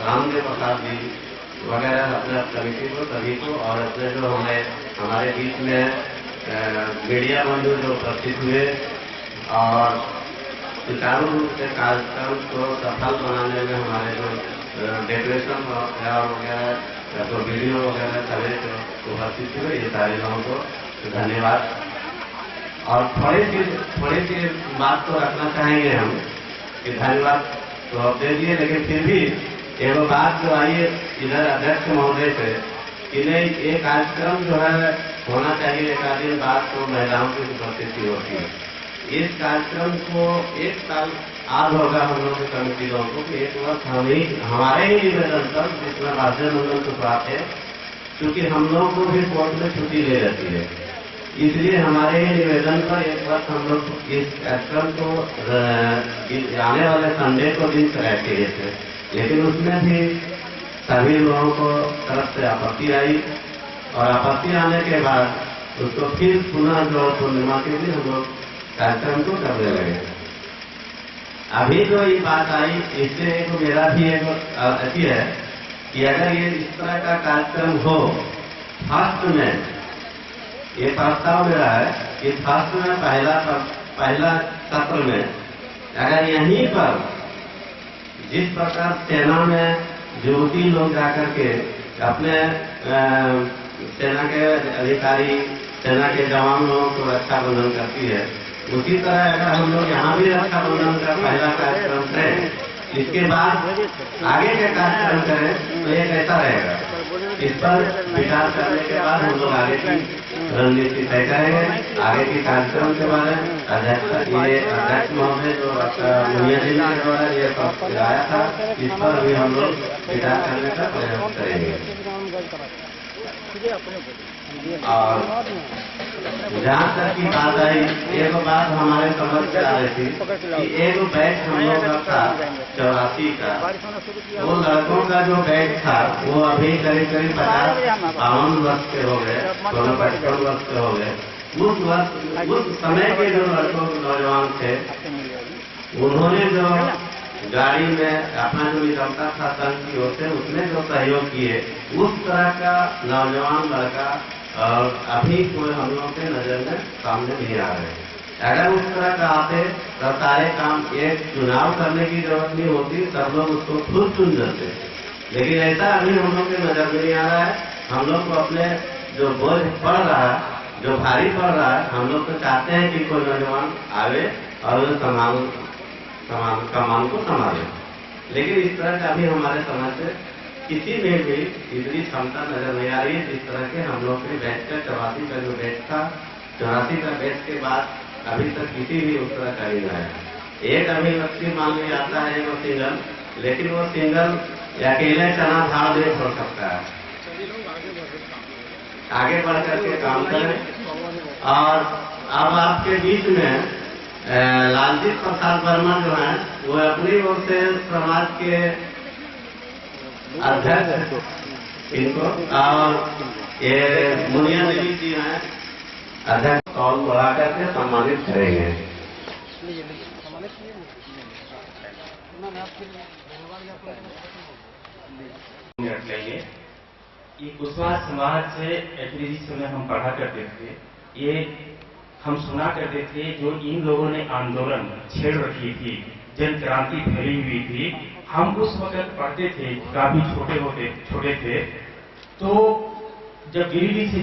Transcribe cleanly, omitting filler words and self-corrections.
रामदेव प्रसाद जी वगैरह अपने कमेटी को सभी को, और अपने जो हमारे बीच में मीडिया बंधु जो उपस्थित हुए और सुचारू रूप से कार्यक्रम को सफल बनाने में हमारे जो डेकोरेशन वगैरह तो वीडियो वगैरह सभी जो उपस्थित हुए, ये सारे लोगों को धन्यवाद। और थोड़ी सी बात तो रखना चाहेंगे हम कि धन्यवाद तो आप दे दिए, लेकिन फिर भी एक बात जो आई है इधर अध्यक्ष महोदय से कि नहीं, ये कार्यक्रम जो है होना चाहिए एक आध दिन बाद तो महिलाओं की उपस्थिति होती है। इस कार्यक्रम को एक साल आज होगा हम लोग के कमेटी लोगों को कि एक वर्ष हमारे ही निवेदन पर, जिसमें राज्य मंडल को बात है, क्योंकि हम लोग को भी कोर्ट में छुट्टी ले रहती है, इसलिए हमारे ही निवेदन पर एक वर्ष हम लोग इस कार्यक्रम को आने वाले संडे को दिन कराते थे, लेकिन उसमें भी सभी लोगों को तरफ से आपत्ति आई, और आपत्ति आने के बाद उसको फिर पुनः जो पूर्णिमा के दिन हम लोग कार्यक्रम को करने लगे। अभी जो ये बात आई, इससे एक मेरा भी एक अच्छी है कि अगर ये इस तरह का कार्यक्रम हो, फर्स्ट में ये प्रस्ताव मेरा है कि फर्स्ट में पहला सत्र में अगर यहीं पर जिस प्रकार सेना में युवती लोग जाकर के अपने सेना के अधिकारी, सेना के जवान लोगों को रक्षाबंधन करती है, उसी तरह अगर हम लोग यहाँ भी रक्षाबंधन का पहला कार्यक्रम करें, इसके बाद आगे के कार्यक्रम करें तो ये कैसा रहेगा, इस पर विचार करने के बाद हम लोग आगे की रणनीति तय करेंगे। आगे के कार्यक्रम के बारे में अध्यक्ष महोदय जो मुनिया जी ने द्वारा ये लाया था, इस पर भी हम लोग विचार करने का प्रयास करेंगे। और जहाँ तक की बात आई, एक बात हमारे समझ में आ रही थी कि एक बैच हम लोग का था 84 का, वो लड़कों का जो बैच था वो अभी करीब 50-52 वर्ष के हो गए, दोनों 55 वर्ष के हो गए। उस समय के जो लड़कों नौजवान थे, उन्होंने जो गाड़ी में अपना जो निकलता था संघ की ओर से, उसमें जो सहयोग किए, उस तरह का नौजवान लड़का और अभी कोई हम लोग के नजर में सामने नहीं आ रहे। अगर उस तरह का आते तो सारे काम, एक चुनाव करने की जरूरत नहीं होती, सब लोग उसको खुद चुन जाते, लेकिन ऐसा अभी हम लोग के नजर में नहीं आ रहा है। हम लोग को अपने जो बोझ पड़ रहा है, जो भारी पड़ रहा है, हम लोग तो चाहते हैं कि कोई नौजवान आवे और उस कमान को संभाले, लेकिन इस तरह का अभी हमारे समाज से किसी में भी इतनी क्षमता नजर नहीं आ रही है जिस तरह के हम लोग के बैच का 84 का जो बैच था, 84 का बैच के बाद अभी तक किसी भी उस तरह का नहीं आया। एक अभी व्यक्ति मान लिया आता है वो सिंगल, लेकिन वो सिंगल अकेले चना झाड़ दे छोड़ सकता है, आगे बढ़ करके काम करें। और अब आपके बीच में लालजीत प्रसाद वर्मा जो है, वो अपनी ओर से समाज के अध्यक्ष इनको, और ये मुनिया देवी जी हैं अध्यक्ष, और बढ़ा करके सम्मानित करेंगे। ये कुशवाहा समाज से जिस समय हम पढ़ा करते थे, ये हम सुना करते थे जो इन लोगों ने आंदोलन छेड़ रखी थी, जन क्रांति फैली हुई थी। हम उस वक्त पढ़ते थे, काफी छोटे थे, तो जब गिरिडीह से